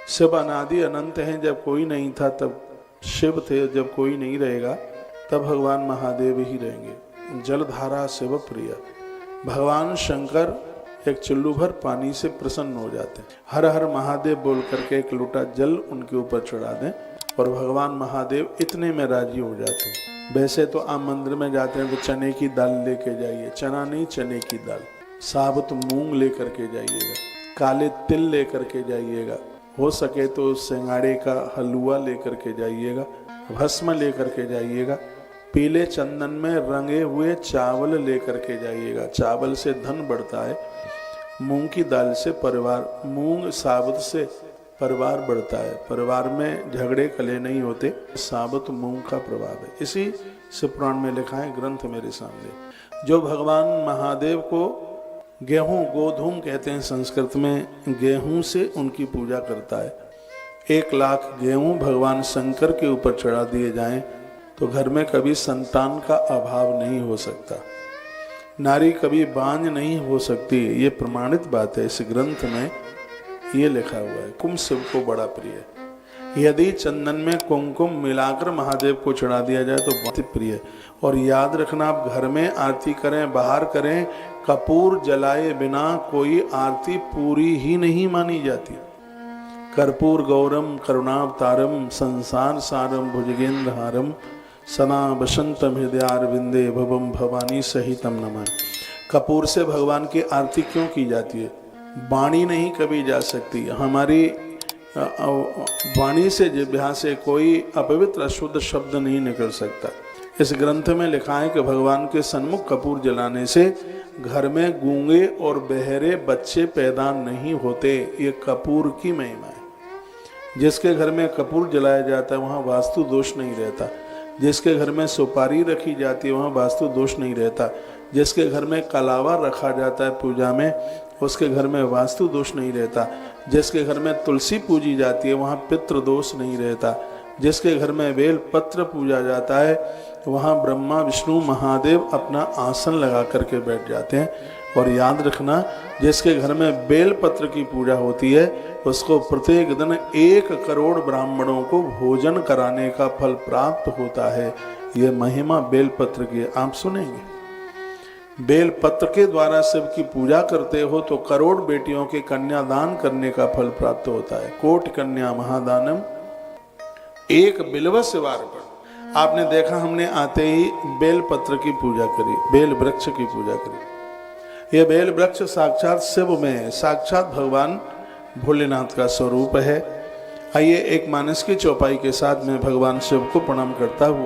शिव अनादि अनंत हैं, जब कोई नहीं था तब शिव थे, जब कोई नहीं रहेगा तब भगवान महादेव ही रहेंगे। जलधारा शिव प्रिय, भगवान शंकर एक चुल्लू भर पानी से प्रसन्न हो जाते हैं। हर हर महादेव बोल करके एक लोटा जल उनके ऊपर चढ़ा दें और भगवान महादेव इतने में राजी हो जाते हैं। वैसे तो आप मंदिर में जाते हैं तो चने की दाल लेके जाइए, चना नहीं चने की दाल, साबुत मूंग लेकर के जाइएगा, काले तिल लेकर के जाइएगा, हो सके तो सिंगाड़े का हलवा लेकर के जाइएगा, भस्म लेकर के जाइएगा, पीले चंदन में रंगे हुए चावल लेकर के जाइएगा। चावल से धन बढ़ता है, मूंग की दाल से परिवार, मूंग साबुत से परिवार बढ़ता है। परिवार में झगड़े कले नहीं होते, साबुत मूंग का प्रभाव है। इसी से पुराण में लिखा है, ग्रंथ मेरे सामने। जो भगवान महादेव को गेहूं, गोधूम कहते हैं संस्कृत में, गेहूं से उनकी पूजा करता है। 1 लाख गेहूं भगवान शंकर के ऊपर चढ़ा दिए जाएं तो घर में कभी संतान का अभाव नहीं हो सकता, नारी कभी बांझ नहीं हो सकती। ये प्रमाणित बात है, इस ग्रंथ में ये लिखा हुआ है। कुंभ शिव को बड़ा प्रिय है। यदि चंदन में कुमकुम मिलाकर महादेव को चढ़ा दिया जाए तो बहुत ही प्रिय है। और याद रखना, आप घर में आरती करें, बाहर करें, कपूर जलाए बिना कोई आरती पूरी ही नहीं मानी जाती। कर्पूर गौरम करुणावतारम संसार सारम भुजगेंद्र हारम सना बसंतम हृदयारविंदे भवम भवानी सहितम नमः। कपूर से भगवान की आरती क्यों की जाती है? वाणी नहीं कभी जा सकती, हमारी वाणी से जिह्वा से कोई अपवित्र अशुद्ध शब्द नहीं निकल सकता। इस ग्रंथ में लिखा है कि भगवान के सन्मुख कपूर जलाने से घर में गूंगे और बहरे बच्चे पैदा नहीं होते। ये कपूर की महिमा है। जिसके घर में कपूर जलाया जाता है वहाँ वास्तु दोष नहीं रहता। जिसके घर में सुपारी रखी जाती है वहाँ वास्तु दोष नहीं रहता। जिसके घर में कलावा रखा जाता है पूजा में, उसके घर में वास्तु दोष नहीं रहता। जिसके घर में तुलसी पूजी जाती है वहाँ पितृ दोष नहीं रहता। जिसके घर में बेल पत्र पूजा जाता है वहाँ ब्रह्मा विष्णु महादेव अपना आसन लगा करके बैठ जाते हैं। और याद रखना, जिसके घर में बेल पत्र की पूजा होती है उसको प्रत्येक दिन 1 करोड़ ब्राह्मणों को भोजन कराने का फल प्राप्त होता है। ये महिमा बेल पत्र की, आप सुनेंगे। बेल पत्र के द्वारा शिव की पूजा करते हो तो करोड़ बेटियों के कन्यादान करने का फल प्राप्त होता है। कोटि कन्या महादानम एक बिल्व शिवार्पण। आपने देखा, हमने आते ही बेल पत्र की पूजा करी, बेल वृक्ष की पूजा करी। यह बेल वृक्ष साक्षात शिव में है, साक्षात भगवान भोलेनाथ का स्वरूप है। आइए एक मानस की चौपाई के साथ में भगवान शिव को प्रणाम करता हुआ